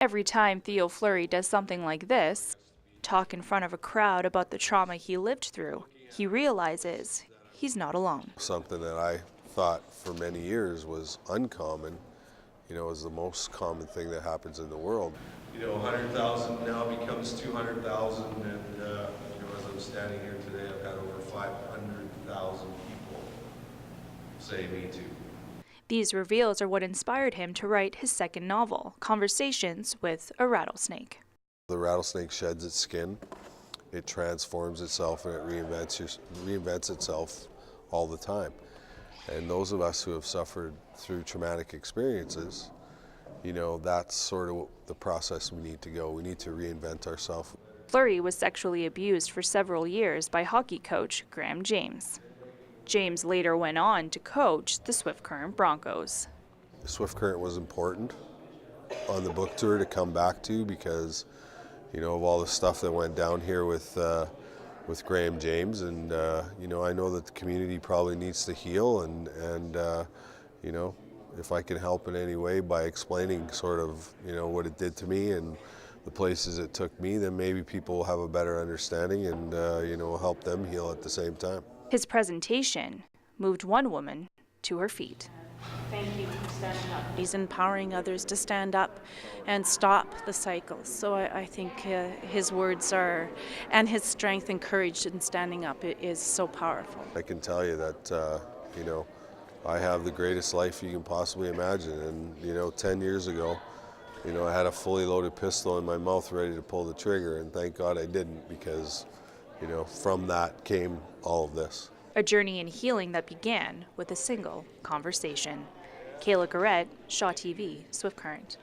Every time Theo Fleury does something like this, talk in front of a crowd about the trauma he lived through, he realizes he's not alone. Something that I thought for many years was uncommon, is the most common thing that happens in the world. 100,000 now becomes 200,000, and as I'm standing here today, I've had over 500,000 people say me too. These reveals are what inspired him to write his second novel, Conversations with a Rattlesnake. The rattlesnake sheds its skin, it transforms itself, and it reinvents itself all the time. And those of us who have suffered through traumatic experiences, that's sort of the process we need to go. We need to reinvent ourselves. Fleury was sexually abused for several years by hockey coach Graham James. James later went on to coach the Swift Current Broncos. The Swift Current was important on the book tour to come back to because, of all the stuff that went down here with Graham James, and I know that the community probably needs to heal, and if I can help in any way by explaining sort of what it did to me and the places it took me, then maybe people will have a better understanding and help them heal at the same time. His presentation moved one woman to her feet. Thank you for standing up. He's empowering others to stand up and stop the cycles. So I think his words and his strength and courage in standing up is so powerful. I can tell you that, I have the greatest life you can possibly imagine. And, 10 years ago, I had a fully loaded pistol in my mouth ready to pull the trigger, and thank God I didn't, because, from that came all of this. A journey in healing that began with a single conversation. Kayla Garrett, Shaw TV, Swift Current.